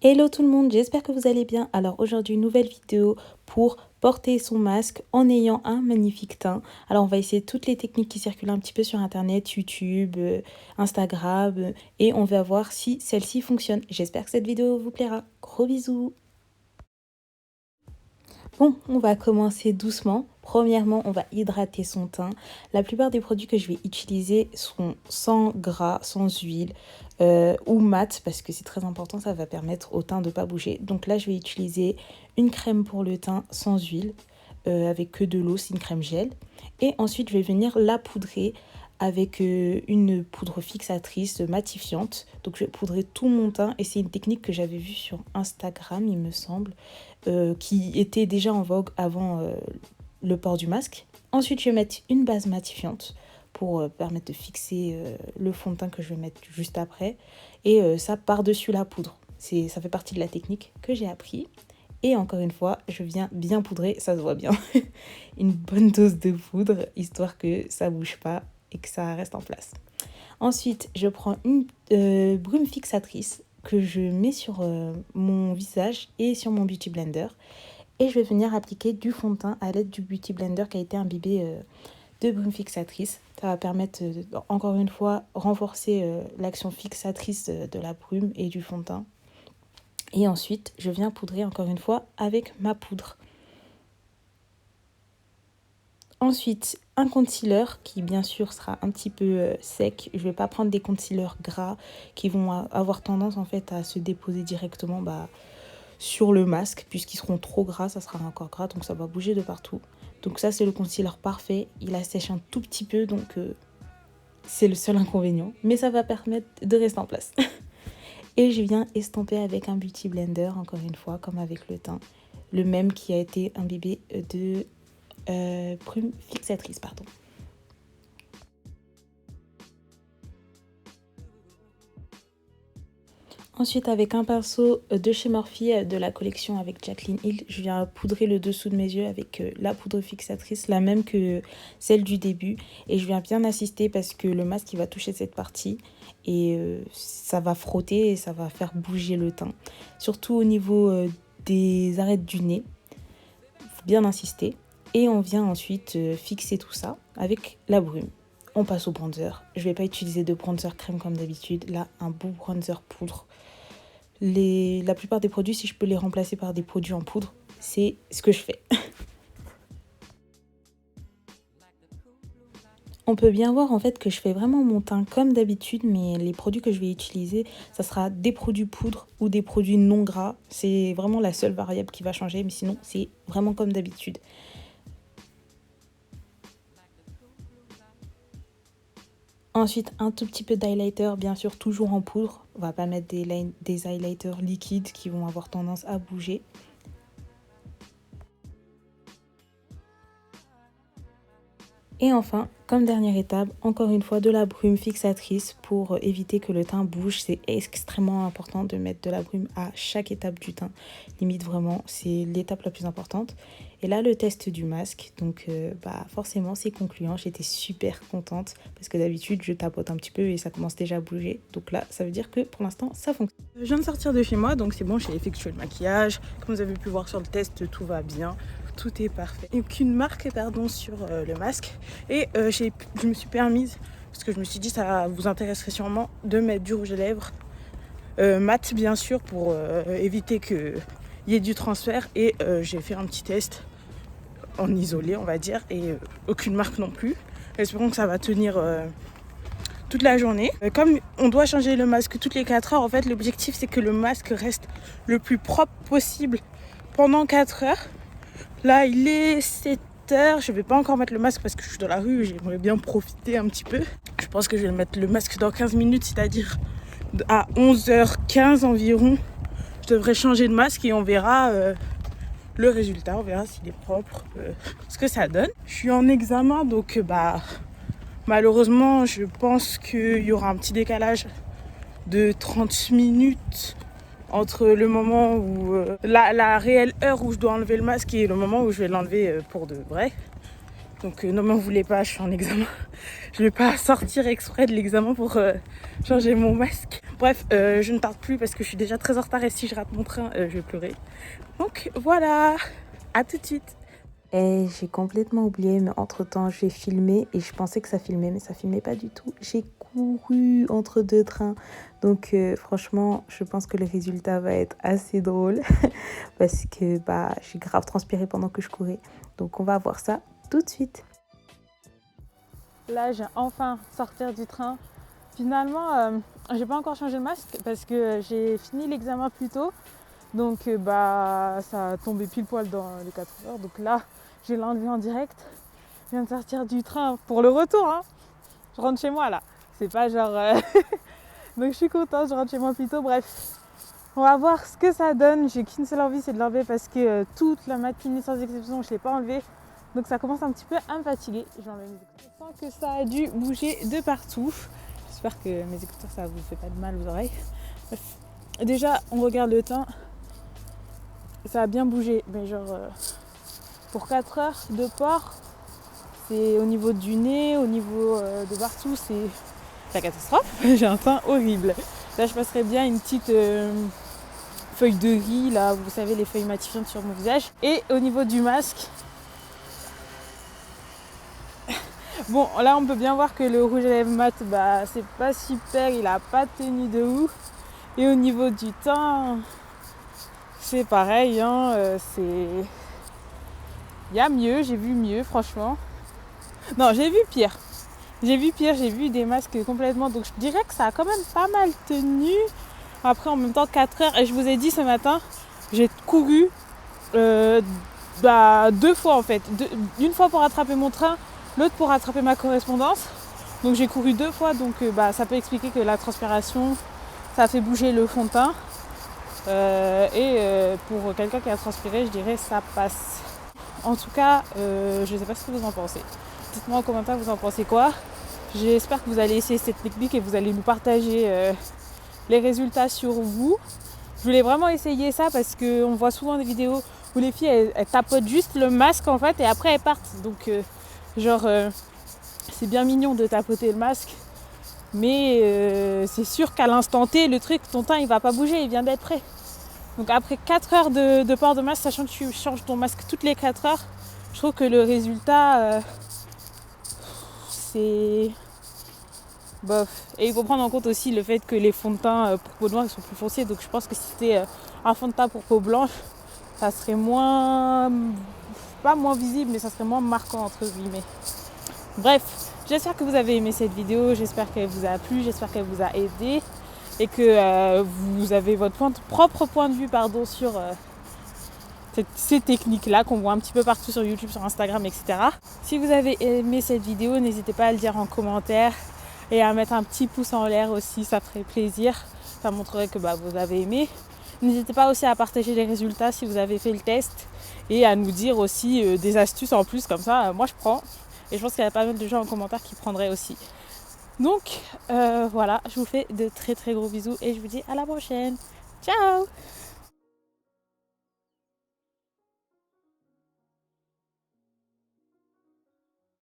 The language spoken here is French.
Hello tout le monde, j'espère que vous allez bien. Alors aujourd'hui, nouvelle vidéo pour porter son masque en ayant un magnifique teint. Alors on va essayer toutes les techniques qui circulent un petit peu sur internet, YouTube, Instagram et on va voir si celle-ci fonctionne. J'espère que cette vidéo vous plaira. Gros bisous. Bon, on va commencer doucement. Premièrement, on va hydrater son teint. La plupart des produits que je vais utiliser sont sans gras, sans huile ou mat parce que c'est très important, ça va permettre au teint de ne pas bouger. Donc là, je vais utiliser une crème pour le teint sans huile avec que de l'eau, c'est une crème gel. Et ensuite, je vais venir la poudrer avec une poudre fixatrice matifiante. Donc je vais poudrer tout mon teint et c'est une technique que j'avais vue sur Instagram, il me semble, qui était déjà en vogue avant le port du masque. Ensuite, je vais mettre une base matifiante pour permettre de fixer le fond de teint que je vais mettre juste après. Et ça par-dessus la poudre. Ça fait partie de la technique que j'ai appris. Et encore une fois, je viens bien poudrer, ça se voit bien. Une bonne dose de poudre, histoire que ça ne bouge pas et que ça reste en place. Ensuite, je prends une brume fixatrice que je mets sur mon visage et sur mon Beauty Blender. Et je vais venir appliquer du fond de teint à l'aide du Beauty Blender qui a été imbibé de brume fixatrice. Ça va permettre, encore une fois, renforcer l'action fixatrice de la brume et du fond de teint. Et ensuite, je viens poudrer encore une fois avec ma poudre. Ensuite, un concealer qui bien sûr sera un petit peu sec. Je ne vais pas prendre des concealers gras qui vont avoir tendance en fait à se déposer directement sur le masque. Puisqu'ils seront trop gras, ça sera encore gras, donc ça va bouger de partout. Donc ça, c'est le concealer parfait. Il assèche un tout petit peu, donc c'est le seul inconvénient. Mais ça va permettre de rester en place. Et je viens estomper avec un Beauty Blender, encore une fois, comme avec le teint. Le même qui a été imbibé de brume fixatrice, pardon. Ensuite, avec un pinceau de chez Morphe de la collection avec Jaclyn Hill, je viens poudrer le dessous de mes yeux avec la poudre fixatrice, la même que celle du début. Et je viens bien assister parce que le masque il va toucher cette partie et ça va frotter et ça va faire bouger le teint. Surtout au niveau des arêtes du nez, il faut bien insister. Et on vient ensuite fixer tout ça avec la brume. On passe au bronzer. Je ne vais pas utiliser de bronzer crème comme d'habitude. Là, un beau bronzer poudre. La plupart des produits, si je peux les remplacer par des produits en poudre, c'est ce que je fais. On peut bien voir en fait que je fais vraiment mon teint comme d'habitude, mais les produits que je vais utiliser, ça sera des produits poudre ou des produits non gras. C'est vraiment la seule variable qui va changer, mais sinon c'est vraiment comme d'habitude. Ensuite, un tout petit peu d'highlighter, bien sûr, toujours en poudre. On va pas mettre des highlighters liquides qui vont avoir tendance à bouger. Et enfin, comme dernière étape, encore une fois, de la brume fixatrice pour éviter que le teint bouge. C'est extrêmement important de mettre de la brume à chaque étape du teint. Limite vraiment, c'est l'étape la plus importante. Et là, le test du masque. Donc forcément, c'est concluant. J'étais super contente parce que d'habitude, je tapote un petit peu et ça commence déjà à bouger. Donc là, ça veut dire que pour l'instant, ça fonctionne. Je viens de sortir de chez moi, donc c'est bon, j'ai effectué le maquillage. Comme vous avez pu voir sur le test, tout va bien. Tout est parfait. Aucune marque sur le masque. Et je me suis permise, parce que je me suis dit ça vous intéresserait sûrement, de mettre du rouge à lèvres mat bien sûr pour éviter qu'il y ait du transfert. Et j'ai fait un petit test en isolé on va dire. Et aucune marque non plus. Espérons que ça va tenir toute la journée. Comme on doit changer le masque toutes les 4 heures, en fait l'objectif c'est que le masque reste le plus propre possible pendant 4 heures. Là, il est 7h. Je vais pas encore mettre le masque parce que je suis dans la rue. J'aimerais bien profiter un petit peu. Je pense que je vais mettre le masque dans 15 minutes, c'est-à-dire à 11h15 environ. Je devrais changer de masque et on verra le résultat. On verra s'il est propre, ce que ça donne. Je suis en examen, donc malheureusement, je pense qu'il y aura un petit décalage de 30 minutes entre le moment où la réelle heure où je dois enlever le masque et le moment où je vais l'enlever pour de vrai. Donc non mais on voulait pas, je suis en examen. Je vais pas sortir exprès de l'examen pour changer mon masque. Bref, je ne tarde plus parce que je suis déjà très en retard et si je rate mon train, je vais pleurer. Donc voilà, à tout de suite. Et j'ai complètement oublié, mais entre-temps, j'ai filmé et je pensais que ça filmait, mais ça filmait pas du tout. J'ai couru entre deux trains. Donc franchement, je pense que le résultat va être assez drôle parce que j'ai grave transpiré pendant que je courais. Donc on va voir ça tout de suite. Là, j'ai enfin sorti du train. Finalement, j'ai pas encore changé le masque parce que j'ai fini l'examen plus tôt. Donc ça a tombé pile poil dans les 4 heures. Donc là, je vais l'enlever en direct. Je viens de sortir du train pour le retour. Hein. Je rentre chez moi là. C'est pas genre... Donc je suis contente, je rentre chez moi plus tôt. Bref, on va voir ce que ça donne. J'ai qu'une seule envie, c'est de l'enlever parce que toute la matinée sans exception, je ne l'ai pas enlevé. Donc ça commence un petit peu à me fatiguer. Je sens que ça a dû bouger de partout. J'espère que mes écouteurs, ça vous fait pas de mal aux oreilles. Bref. Déjà, on regarde le temps. Ça a bien bougé, mais genre pour 4 heures de port, c'est au niveau du nez, au niveau de partout, c'est la catastrophe. J'ai un teint horrible. Là, je passerais bien une petite feuille de riz, là, vous savez, les feuilles matifiantes sur mon visage. Et au niveau du masque, bon, là, on peut bien voir que le rouge à lèvres mat, c'est pas super, il a pas tenu de ouf. Et au niveau du teint, c'est pareil, hein, il y a mieux, j'ai vu mieux, franchement. Non, j'ai vu pire. J'ai vu des masques complètement, donc je dirais que ça a quand même pas mal tenu. Après, en même temps, 4 heures, et je vous ai dit ce matin, j'ai couru 2 fois en fait. Une fois pour rattraper mon train, l'autre pour rattraper ma correspondance. Donc j'ai couru 2 fois, donc ça peut expliquer que la transpiration, ça fait bouger le fond de teint. Pour quelqu'un qui a transpiré, je dirais ça passe. En tout cas, je ne sais pas ce que vous en pensez. Dites-moi en commentaire, vous en pensez quoi. J'espère que vous allez essayer cette technique et vous allez nous partager les résultats sur vous. Je voulais vraiment essayer ça parce qu'on voit souvent des vidéos où les filles elles tapotent juste le masque en fait et après elles partent. Donc c'est bien mignon de tapoter le masque. Mais c'est sûr qu'à l'instant T, le truc, ton teint il va pas bouger, il vient d'être prêt. Donc après 4 heures de port de masque, sachant que tu changes ton masque toutes les 4 heures, je trouve que le résultat c'est bof. Et il faut prendre en compte aussi le fait que les fonds de teint pour peau noire ils sont plus foncés. Donc je pense que si c'était un fond de teint pour peau blanche, ça serait pas moins visible, mais ça serait moins marquant entre guillemets. Bref, j'espère que vous avez aimé cette vidéo, j'espère qu'elle vous a plu, j'espère qu'elle vous a aidé et que vous avez votre propre point de vue sur ces techniques-là qu'on voit un petit peu partout sur YouTube, sur Instagram, etc. Si vous avez aimé cette vidéo, n'hésitez pas à le dire en commentaire et à mettre un petit pouce en l'air aussi, ça ferait plaisir. Ça montrerait que vous avez aimé. N'hésitez pas aussi à partager les résultats si vous avez fait le test et à nous dire aussi des astuces en plus, comme ça, moi je prends. Et je pense qu'il y a pas mal de gens en commentaire qui prendraient aussi. Donc voilà, je vous fais de très très gros bisous et je vous dis à la prochaine. Ciao!